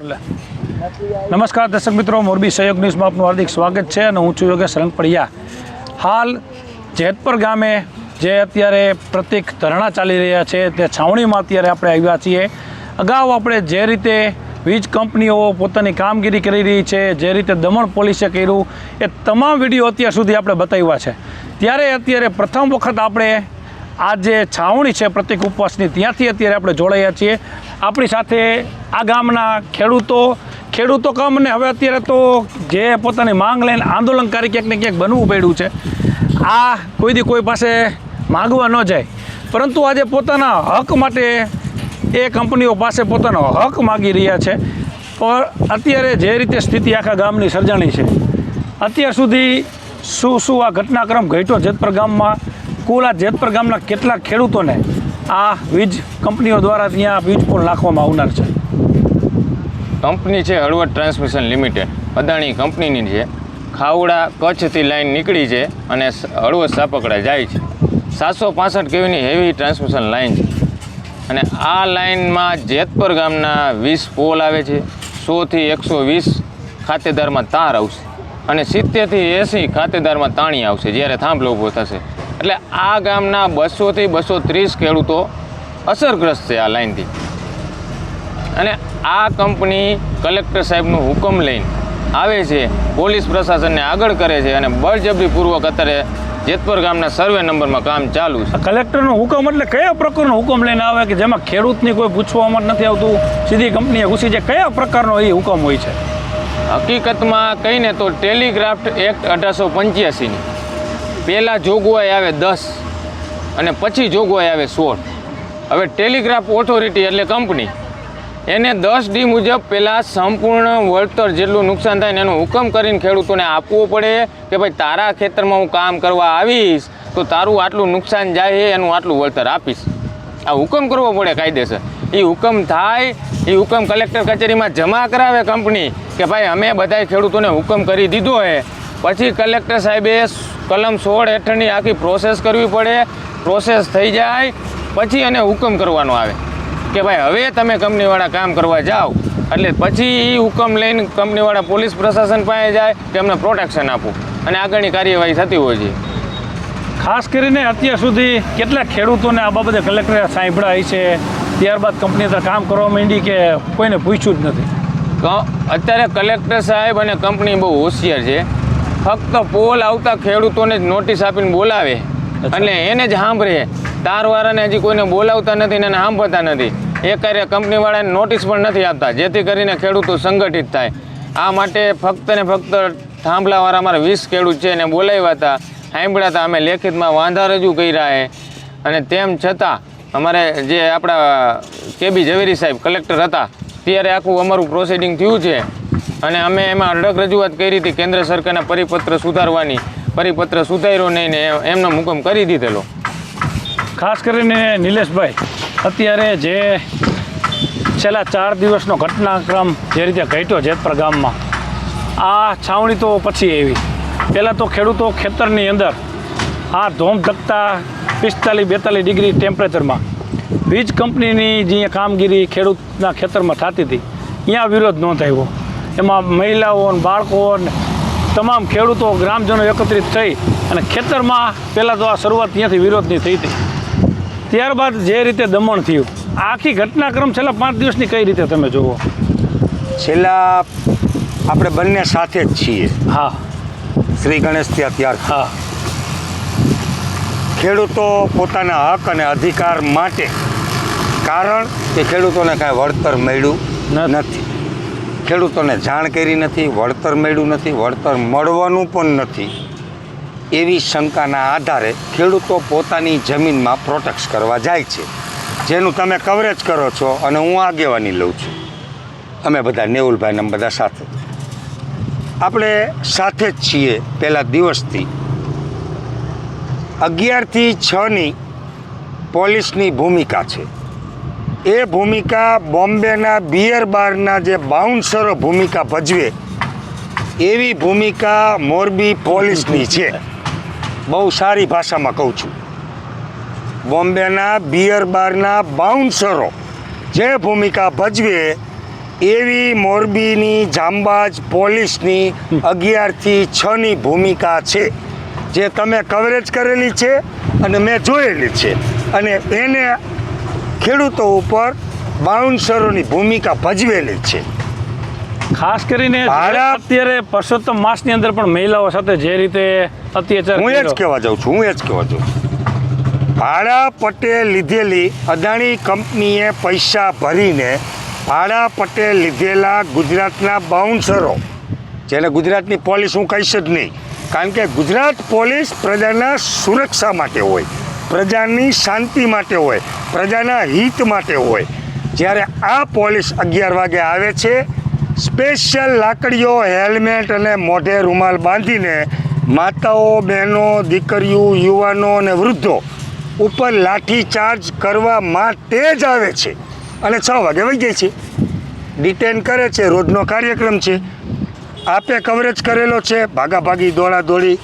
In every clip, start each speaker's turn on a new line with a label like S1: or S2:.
S1: નમસ્કાર દર્શક મિત્રો, મોરબી સહયોગ ન્યૂઝમાં આપનું હાર્દિક સ્વાગત છે અને હું છું યોગેશ રંગપડિયા. હાલ જેતપર ગામે જે અત્યારે પ્રતિક ધરણા ચાલી રહ્યા છે તે છાવણીમાં અત્યારે આપણે આવ્યા છીએ. અગાઉ આપણે જે રીતે વીજ કંપનીઓ પોતાની કામગીરી કરી રહી છે, જે રીતે દમણ પોલીસે કર્યું, એ તમામ વિડીયો અત્યાર સુધી આપણે બતાવ્યા છે. ત્યારે અત્યારે પ્રથમ વખત આપણે આ જે છાવણી છે પ્રતિક ઉપવાસની, ત્યાંથી અત્યારે આપણે જોડાયા છીએ. આપણી સાથે આ ગામના ખેડૂતો કામ અને હવે અત્યારે તો જે પોતાની માંગ લઈને આંદોલનકારી ક્યાંક ને ક્યાંક બનવું પડ્યું છે. આ કોઈ પાસે માગવા ન જાય, પરંતુ આજે પોતાના હક માટે એ કંપનીઓ પાસે પોતાનો હક માગી રહ્યા છે. પણ અત્યારે જે રીતે સ્થિતિ આખા ગામની સર્જાણી છે, અત્યાર સુધી શું આ ઘટનાક્રમ ઘટ્યો જેતપર ગામમાં, કુલ આ જેતપર ગામના કેટલા ખેડૂતોને આ વીજ કંપનીઓ દ્વારા ત્યાં વીજ પોલ નાખવામાં આવનાર છે?
S2: કંપની છે હળવદ ટ્રાન્સમિશન લિમિટેડ, અદાણી કંપનીની છે. ખાવડા કચ્છથી લાઈન નીકળી છે અને હળવદ સાપકડા જાય છે. 765 kVની હેવી ટ્રાન્સમિશન લાઈન છે અને આ લાઈનમાં જેતપર ગામના 20 પોલ આવે છે. 100 થી 120 ખાતેદારમાં તાર આવશે અને 70 થી 80 ખાતેદારમાં તાણી આવશે જ્યારે થાંભલો ઊભો થશે. એટલે આ ગામના 200 થી 230 ખેડૂતો અસરગ્રસ્ત છે આ લાઈનથી. અને આ કંપની કલેક્ટર સાહેબનું હુકમ લઈને આવે છે, પોલીસ પ્રશાસનને આગળ કરે છે અને બળજબરીપૂર્વક અત્યારે જેતપર ગામના સર્વે નંબરમાં કામ ચાલુ છે.
S1: કલેક્ટરનો હુકમ એટલે કયા પ્રકારનો હુકમ લઈને આવે કે જેમાં ખેડૂતની કોઈ પૂછવામાં નથી આવતું, સીધી કંપનીએ ઘૂસી જાય? કયા પ્રકારનો એ હુકમ હોય છે?
S2: હકીકતમાં કહીને તો ટેલિગ્રાફ્ટ એક્ટ 1885ની પહેલાં જોગવાઈ આવે 10 અને પછી જોગવાઈ આવે 16. હવે ટેલિગ્રાફ ઓથોરિટી એટલે કંપની એને 10D મુજબ પહેલાં સંપૂર્ણ વળતર જેટલું નુકસાન થાય ને એનો હુકમ કરીને ખેડૂતોને આપવો પડે કે ભાઈ તારા ખેતરમાં હું કામ કરવા આવીશ તો તારું આટલું નુકસાન જાય એનું આટલું વળતર આપીશ. આ હુકમ કરવો પડે કાયદેસર. એ હુકમ થાય, એ હુકમ કલેક્ટર કચેરીમાં જમા કરાવે કંપની કે ભાઈ અમે બધાય ખેડૂતોને હુકમ કરી દીધો છે. પછી કલેક્ટર સાહેબે કલમ 16 હેઠળની આખી પ્રોસેસ કરવી પડે. પ્રોસેસ થઈ જાય પછી એને હુકમ કરવાનો આવે કે ભાઈ હવે તમે કંપનીવાળા કામ કરવા જાઓ. એટલે પછી એ હુકમ લઈને કંપનીવાળા પોલીસ પ્રશાસન પાસે જાય કે અમને પ્રોટેક્શન આપો અને આગળની કાર્યવાહી થતી હોય છે.
S1: ખાસ કરીને અત્યાર સુધી કેટલા ખેડૂતોને આ બાબતે કલેક્ટરે સાંભળ્યા છે, ત્યારબાદ કંપની તો કામ કરવા માંડી કે કોઈને પૂછ્યું જ નથી?
S2: અત્યારે કલેક્ટર સાહેબ અને કંપની બહુ હોશિયાર છે. ફક્ત પોલ આવતા ખેડૂતોને જ નોટિસ આપીને બોલાવે એટલે એને જ સાંભળે. તારવાળાને હજી કોઈને બોલાવતા નથી ને એને સાંભળતા નથી. એ કાર્ય કંપનીવાળાને નોટિસ પણ નથી આપતા, જેથી કરીને ખેડૂતો સંગઠિત થાય. આ માટે ફક્ત ને ફક્ત થાંભલાવાળા અમારા 20 ખેડૂત છે એને બોલાવ્યા હતા, સાંભળ્યા હતા. અમે લેખિતમાં વાંધા રજૂ કર્યા છે અને તેમ છતાં અમારે જે આપણા KB ઝવેરી સાહેબ કલેક્ટર હતા ત્યારે આખું અમારું પ્રોસિડિંગ થયું છે અને અમે એમાં અડગ રજૂઆત કરી હતી કેન્દ્ર સરકારના પરિપત્ર સુધારવાની. પરિપત્ર સુધાર્યો નહીં ને એમનો હુકમ કરી દીધેલો.
S1: ખાસ કરીને નિલેશભાઈ, અત્યારે જે છેલ્લા 4 દિવસનો ઘટનાક્રમ જે રીતે ઘટ્યો જેતપર ગામમાં, આ છાવણી તો પછી આવી. પહેલાં તો ખેડૂતો ખેતરની અંદર આ ધોમ ધકતા 45-42 ડિગ્રી ટેમ્પરેચરમાં વીજ કંપનીની જે કામગીરી ખેડૂતના ખેતરમાં થતી હતી, અહીંયા વિરોધ નોંધાવ્યો. એમાં મહિલાઓ અને બાળકો અને તમામ ખેડૂતો ગ્રામજનો એકત્રિત થઈ અને ખેતરમાં પહેલાં તો આ શરૂઆત ત્યાંથી વિરોધની થઈ હતી. ત્યારબાદ જે રીતે દમણ થયું, આખી ઘટનાક્રમ છેલ્લા 5 દિવસની કઈ રીતે તમે જુઓ?
S3: છેલ્લા આપણે બંને સાથે જ છીએ.
S1: હા,
S3: શ્રી ગણેશ ત્યાર.
S1: હા,
S3: ખેડૂતો પોતાના હક અને અધિકાર માટે, કારણ કે ખેડૂતોને કાંઈ વળતર મળ્યું નથી, ખેડૂતોને જાણ કરી નથી, વળતર મળ્યું નથી, વળતર મળવાનું પણ નથી. એવી શંકાના આધારે ખેડૂતો પોતાની જમીનમાં પ્રોટેક્ટ કરવા જાય છે, જેનું તમે કવરેજ કરો છો અને હું આગેવાની લઉં છું. અમે બધા નેવુલભાઈને અમે બધા સાથે, આપણે સાથે જ છીએ પહેલા દિવસથી. 11 થી 6ની પોલીસની ભૂમિકા છે. એ ભૂમિકા બોમ્બેના બિયર બારના જે બાઉન્સરો ભૂમિકા ભજવે એવી ભૂમિકા મોરબી પોલીસની છે. બહુ સારી ભાષામાં કહું છું. બોમ્બેના બિયર બારના બાઉન્સરો જે ભૂમિકા ભજવે એવી મોરબીની જાંબાજ પોલીસની 11 થી 6ની ભૂમિકા છે, જે તમે કવરેજ કરેલી છે અને મેં જોયેલી છે, અને એને ખેડૂતો ઉપર બાઉન્સરોની ભૂમિકા ભજવેલી છે.
S1: ખાસ કરીને અત્યારે પરસોત્તમ માસની અંદર પણ મહિલાઓ સાથે જે રીતે અત્યાચાર
S3: હું એ જ કહેવા જાઉં છું. ભાડા પટ્ટે લીધેલી અદાણી કંપનીએ પૈસા ભરીને ભાડા પટ્ટે લીધેલા ગુજરાતના બાઉન્સરો, જેને ગુજરાતની પોલીસ હું કહીશ જ નહીં, કારણ કે ગુજરાત પોલીસ પ્રજાના સુરક્ષા માટે હોય, પ્રજાની શાંતિ માટે હોય, પ્રજાના હિત માટે હોય. જ્યારે આ પોલીસ 11 વાગે આવે છે, સ્પેશિયલ લાકડીઓ, હેલ્મેટ અને મોઢે રૂમાલ બાંધીને માતાઓ, બહેનો, દીકરીઓ, યુવાનો અને વૃદ્ધો ઉપર લાઠીચાર્જ કરવા માટે જ આવે છે અને 6 વાગે વહી જાય છે. ડિટેન કરે છે, રોજનો કાર્યક્રમ છે. આપે કવરેજ કરેલો છે, ભાગાભાગી, દોડાદોડી.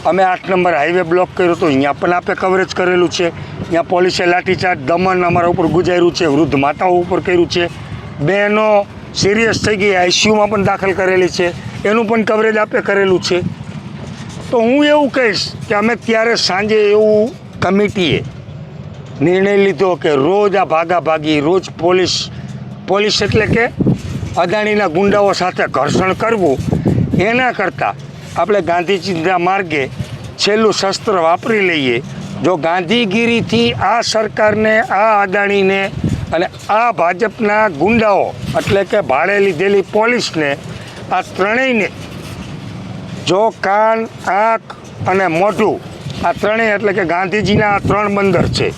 S3: અમે 8 નંબર હાઈવે બ્લોક કર્યો હતો, અહીંયા પણ આપે કવરેજ કરેલું છે. અહીંયા પોલીસે લાઠીચાર્જ, દમન અમારા ઉપર ગુજાર્યું છે, વૃદ્ધ માતાઓ ઉપર કર્યું છે. બહેનો સિરિયસ થઈ ગઈ, આઈસીયુમાં પણ દાખલ કરેલી છે, એનું પણ કવરેજ આપે કરેલું છે. તો હું એવું કહીશ કે અમે ત્યારે સાંજે એવું કમિટીએ નિર્ણય લીધો કે રોજ આ ભાગાભાગી, રોજ પોલીસ એટલે કે અદાણીના ગુંડાઓ સાથે ઘર્ષણ કરવું, એના કરતાં આપણે ગાંધીજીના માર્ગે છેલ્લું શસ્ત્ર વાપરી લઈએ. જો ગાંધીગીરીથી આ સરકારને, આ અદાણીને અને આ ભાજપના ગુંડાઓ એટલે કે ભાડે લીધેલી પોલીસને, આ ત્રણેયને જો કાન, આંખ અને મોઢું, આ ત્રણેય એટલે કે ગાંધીજીના આ 3 બંદર છે,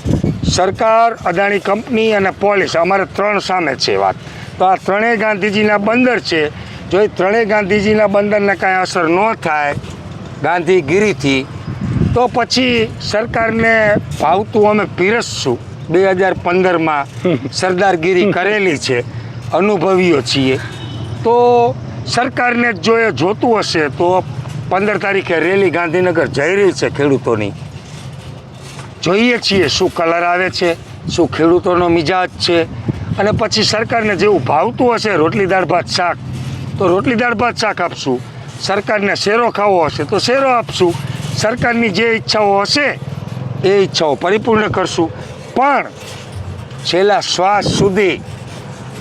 S3: સરકાર, અદાણી કંપની અને પોલીસ, અમારે 3 સામે છે વાત. તો આ ત્રણેય ગાંધીજીના બંદર છે. જો એ ત્રણેય ગાંધીજીના બંદરને કાંઈ અસર ન થાય ગાંધીગીરીથી, તો પછી સરકારને ભાવતું અમે પીરસશું. 2015માં સરદારગીરી કરેલી છે, અનુભવીઓ છીએ. તો સરકારને જો એ જોતું હશે તો 15 તારીખે રેલી ગાંધીનગર જઈ રહી છે ખેડૂતોની. જોઈએ છીએ શું કલર આવે છે, શું ખેડૂતોનો મિજાજ છે, અને પછી સરકારને જેવું ભાવતું હશે રોટલી દાળ ભાત શાક તો રોટલી દાળ ભાત શાક આપશું. સરકારને શેરો ખાવો હશે તો શેરો આપશું. સરકારની જે ઈચ્છાઓ હશે એ ઈચ્છાઓ પરિપૂર્ણ કરશું. પણ છેલ્લા શ્વાસ સુધી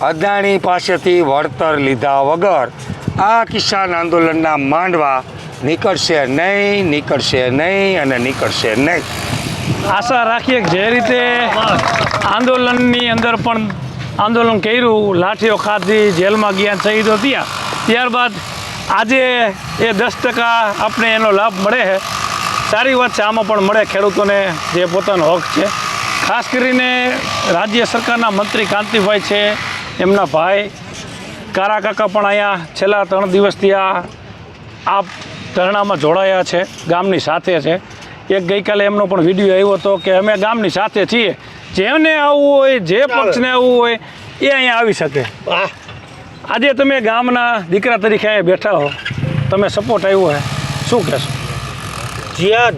S3: અદાણી પાસેથી વળતર લીધા વગર આ કિસાન આંદોલનના માંડવા નીકળશે નહીં અને નીકળશે નહીં.
S1: આશા રાખીએ કે જે રીતે આંદોલનની અંદર પણ આંદોલન કર્યું, લાઠીઓ ખાધી, જેલમાં ગયા, શહીદો થયા, ત્યારબાદ આજે એ 10% આપણે એનો લાભ મળે છે. સારી વાત છે, આમાં પણ મળે ખેડૂતોને જે પોતાનો હક છે. ખાસ કરીને રાજ્ય સરકારના મંત્રી કાંતિભાઈ છે, એમના ભાઈ કારા કાકા પણ અહીંયા છેલ્લા 3 દિવસથી આ ધરણામાં જોડાયા છે, ગામની સાથે છે. એક ગઈકાલે એમનો પણ વિડીયો આવ્યો હતો કે અમે ગામની સાથે છીએ, જેમને આવવું હોય, જે પક્ષને આવવું હોય એ અહીંયા આવી શકે. આજે તમે ગામના દીકરા તરીકે અહીંયા બેઠા હો, તમે સપોર્ટ આવ્યો હે, શું કહેશો?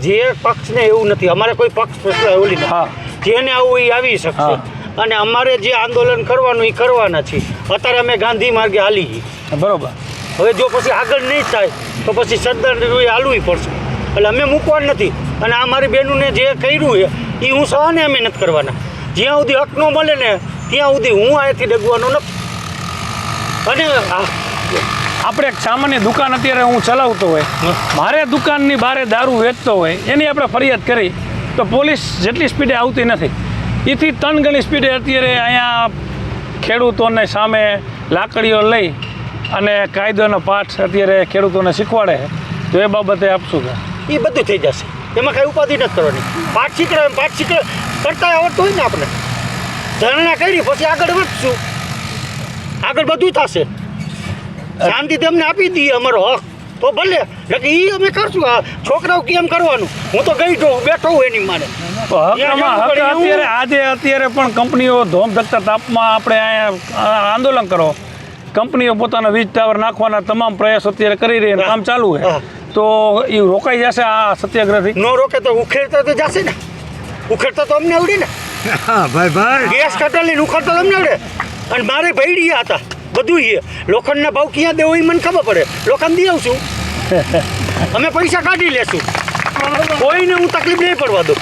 S4: જે પક્ષને એવું નથી, અમારે કોઈ પક્ષ ઓલી નથી.
S1: હા,
S4: જેને આવું એ આવી શકશે. અને અમારે જે આંદોલન કરવાનું એ કરવાના છે. અત્યારે અમે ગાંધી માર્ગે હાલી છીએ.
S1: બરોબર.
S4: હવે જો પછી આગળ નહીં થાય તો પછી સરદારને હાલવું પડશે. એટલે અમે મૂકવાનું નથી. અને આ મારી બહેનોને જે કર્યું છે એ હું સહને અમે નથી કરવાના. જ્યાં સુધી હક ન મળે ને ત્યાં સુધી હું અહીંયાથી ડગવાનો નથી. અને
S1: આપણે એક સામાન્ય દુકાન અત્યારે હું ચલાવતો હોય, મારે દુકાનની બહાર દારૂ વેચતો હોય, એની આપણે ફરિયાદ કરી તો પોલીસ જેટલી સ્પીડે આવતી નથી, એથી 3 ગણી સ્પીડે અત્યારે અહીંયા ખેડૂતોને સામે લાકડીઓ લઈ અને કાયદોનો પાઠ અત્યારે ખેડૂતોને શીખવાડે છે. તો એ બાબતે આપશું કે
S4: એ બધું થઈ જશે, એમાં કાંઈ ઉપાધિ નથી કરવાની. પાઠ શીખડે કરતા આવડતું હોય ને આપણે ધરણા કરી પછી આગળ વધશું, આગળ બધું થશે. શાંતિ તેમને આપી દઈએ અમારો હક તો ભલે, એટલે એ અમે કરશું. આ છોકરાઓ કેમ કરવાનું? હું તો ગઈ બેઠો હું એની મારે
S1: અત્યારે પણ કંપનીઓ ધોમ ધકતા તાપમાં આપણે અહીંયા આંદોલન કરો, કંપનીઓ પોતાના વીજ ટાવર નાખવાના તમામ પ્રયાસો અત્યારે કરી રહી, કામ ચાલુ છે. તો એ રોકાઈ જશે આ સત્યાગ્રહથી?
S4: ન રોકે તો ઉખેડતા તો જશે ને. ઉખેડતા તો અમને આવડે ને.
S3: ભાઈ
S4: ગેસ કટલ લઈને ઉખેડતા તો અમને આવડે. અને મારે ભૈડિયા હતા બધું છે. લોખંડના ભાવ ક્યાં દેવો એ મને ખબર પડે. લોખંડ દઈ આવશું, અમે પૈસા કાઢી લેશું, કોઈને હું તકલીફ નહીં પડવા દઉં.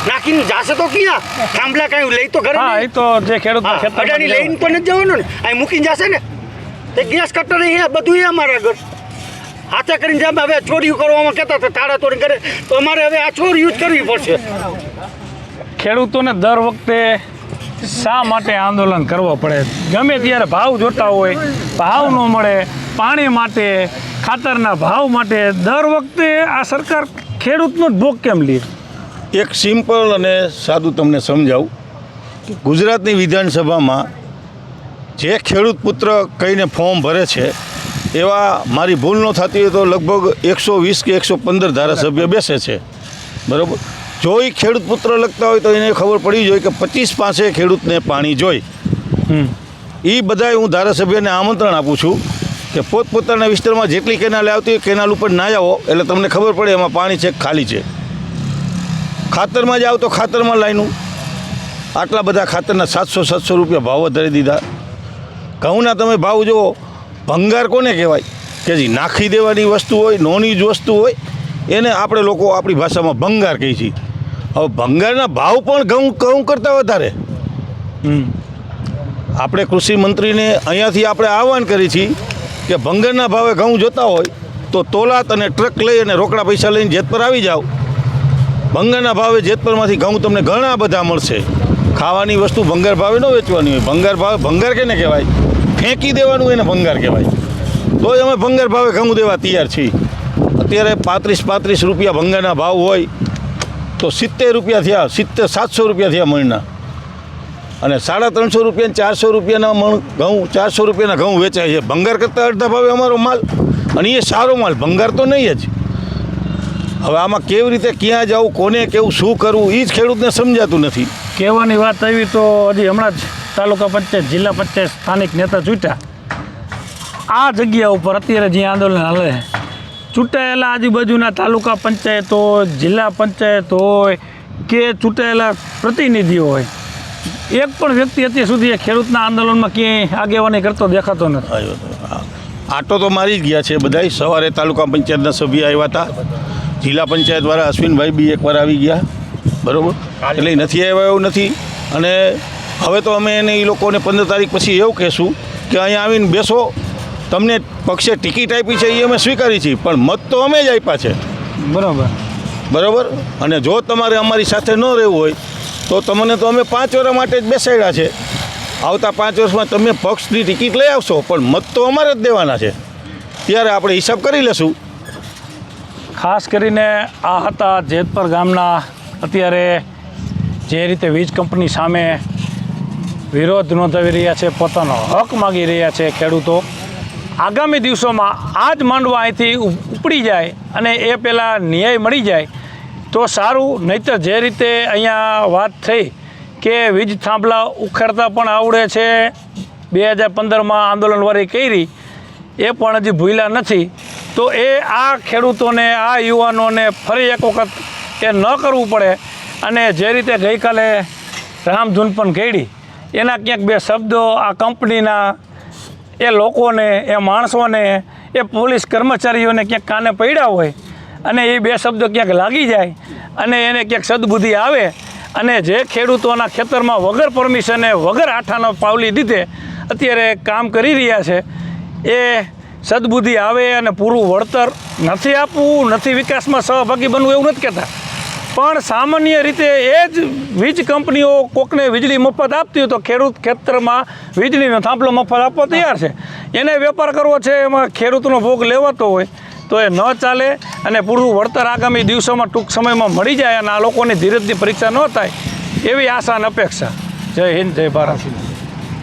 S4: નાખીને જાશે તો ક્યાં? થાંભલા કાંઈ લઈ તો ઘરે
S1: હા,
S4: નહીં.
S1: એ તો જે ખેડૂતના
S4: હા,
S1: ખેતરમાં
S4: અડાની લઈને તો નથી જવાનું ને, અહીં મૂકીને જશે ને. તે ગેસ કટર એ બધું એ અમારે આગળ હાથે કરીને જેમ હવે ચોરી કરવામાં કહેતા હતા તાળા તોડી કરે, તો અમારે હવે આ ચોરી યુઝ કરવી પડશે.
S1: ખેડૂતોને દર વખતે શા માટે આંદોલન કરવો પડે? ગમે ત્યારે ભાવ જોતા હોય, ભાવ ન મળે, પાણી માટે, ખાતરના ભાવ માટે દર વખતે આ સરકાર ખેડૂતનો જ ભોગ કેમ લે?
S5: એક સિમ્પલ અને સાદું તમને સમજાવું કે ગુજરાતની વિધાનસભામાં જે ખેડૂત પુત્ર કહીને ફોર્મ ભરે છે એવા મારી ભૂલ ન થતી હોય તો લગભગ 120 કે 115 ધારાસભ્ય બેસે છે, બરાબર. જો એ ખેડૂત પુત્ર લખતા હોય તો એને ખબર પડી જોઈએ કે 25 પાસે ખેડૂતને પાણી જોઈ. એ બધાય હું ધારાસભ્યને આમંત્રણ આપું છું કે પોતપોતાના વિસ્તારમાં જેટલી કેનાલ આવતી હોય કેનાલ ઉપર ના જાઓ એટલે તમને ખબર પડે એમાં પાણી છે કે ખાલી છે. ખાતરમાં જાઓ તો ખાતરમાં લાઈનું આટલા બધા ખાતરના 700 રૂપિયા ભાવ વધારી દીધા. ઘઉંના તમે ભાવ જુઓ, ભંગાર કોને કહેવાય કે જે નાખી દેવાની વસ્તુ હોય, નોની જ વસ્તુ હોય એને આપણે લોકો આપણી ભાષામાં ભંગાર કહીએ છીએ. હવે ભંગારના ભાવ પણ ઘઉં કરતાં વધારે. આપણે કૃષિ મંત્રીને અહીંયાથી આપણે આહવાન કરી છીએ કે ભંગારના ભાવે ઘઉં જોતા હોય તો તોલાત અને ટ્રક લઈ અને રોકડા પૈસા લઈને જેતપર આવી જાઓ. ભંગારના ભાવે જેતપરમાંથી ઘઉં તમને ઘણા બધા મળશે. ખાવાની વસ્તુ ભંગાર ભાવે ન વેચવાની હોય. ભંગાર ભાવે ભંગાર કેને કહેવાય? ફેંકી દેવાનું એને ભંગાર કહેવાય. તો જ અમે ભંગાર ભાવે ઘઉં દેવા તૈયાર છીએ. અત્યારે 35 રૂપિયા ભંગારના ભાવ હોય તો 70 રૂપિયા થયા, 700 રૂપિયા થયા મણના. અને 350 રૂપિયા 400 રૂપિયાના મણ ઘઉં, 400 રૂપિયાના ઘઉં વેચાય છે. ભંગાર કરતાં અડધા ભાવે અમારો માલ, અને એ સારો માલ, ભંગાર તો નહીં જ. હવે આમાં કેવી રીતે ક્યાં જવું, કોને કેવું, શું કરવું એ જ ખેડૂતને સમજાતું નથી.
S1: કહેવાની વાત આવી તો હજી હમણાં જ તાલુકા પંચાયત, જિલ્લા પંચાયત સ્થાનિક નેતા ચૂંટ્યા. આ જગ્યા ઉપર અત્યારે જે આંદોલન હાલે, ચૂંટાયેલા આજુબાજુના તાલુકા પંચાયત હોય, જિલ્લા પંચાયત હોય કે ચૂંટાયેલા પ્રતિનિધિઓ હોય, એક પણ વ્યક્તિ અત્યાર સુધી ખેડૂતના આંદોલનમાં ક્યાંય આગેવાની કરતો દેખાતો નથી.
S5: આટો તો મારી જ ગયા છે બધાય. સવારે તાલુકા પંચાયતના સભ્ય આવ્યા હતા, જિલ્લા પંચાયતવાળા અશ્વિનભાઈ બી એકવાર આવી ગયા, બરાબર. એટલે નથી આવ્યા એવું નથી. અને હવે તો અમે એને એ લોકોને 15 તારીખ પછી એવું કહેશું કે અહીંયા આવીને બેસો, તમને પક્ષે ટિકિટ આપી છે એ અમે સ્વીકારી છીએ, પણ મત તો અમે જ આપ્યા છે, બરાબર. અને જો તમારે અમારી સાથે ન રહેવું હોય તો તમને તો અમે 5 વર્ષ માટે જ બેસાડ્યા છે. આવતા 5 વર્ષમાં તમે પક્ષની ટિકિટ લઈ આવશો, પણ મત તો અમારે જ દેવાના છે. ત્યારે આપણે હિસાબ કરી લેશું.
S1: ખાસ કરીને આ હતા જેતપર ગામના અત્યારે જે રીતે વીજ કંપની સામે વિરોધ નોંધાવી રહ્યા છે, પોતાનો હક માગી રહ્યા છે ખેડૂતો. આગામી દિવસોમાં આ જ માંડવા અહીંથી ઉપડી જાય અને એ પહેલાં ન્યાય મળી જાય તો સારું. નહીંતર જે રીતે અહીંયા વાત થઈ કે વીજ થાંભલા ઉખાડતા પણ આવડે છે, 2015માં આંદોલનવાળી કરી એ પણ હજી ભૂલ્યા નથી. તો એ આ ખેડૂતોને, આ યુવાનોને ફરી એક વખત એ ન કરવું પડે. અને જે રીતે ગઈકાલે રામધૂન પણ કરી એના ક્યાંક 2 શબ્દો આ કંપનીના એ લોકોને, એ માણસોને, એ પોલીસ કર્મચારીઓને ક્યાંક કાને પડ્યા હોય અને એ 2 શબ્દો ક્યાંક લાગી જાય અને એને ક્યાંક સદબુદ્ધિ આવે અને જે ખેડૂતોના ખેતરમાં વગર પરમિશને, વગર આઠાનો પાવલી દીધે અત્યારે કામ કરી રહ્યા છે, એ સદબુદ્ધિ આવે અને પૂરું વળતર નથી આપવું, નથી વિકાસમાં સહભાગી બનવું એવું નથી કહેતા, પણ સામાન્ય રીતે એ જ વીજ કંપનીઓ કોકને વીજળી મફત આપતી હોય તો ખેડૂત ખેતરમાં વીજળીનો થાંભલો મફત આપવા તૈયાર છે. એને વેપાર કરવો છે, એમાં ખેડૂતનો ભોગ લેવાતો હોય તો એ ન ચાલે. અને પૂરું વળતર આગામી દિવસોમાં ટૂંક સમયમાં મળી જાય અને આ લોકોની ધીરજની પરીક્ષા ન થાય એવી આશા અને અપેક્ષા. જય હિન્દ, જય ભારત.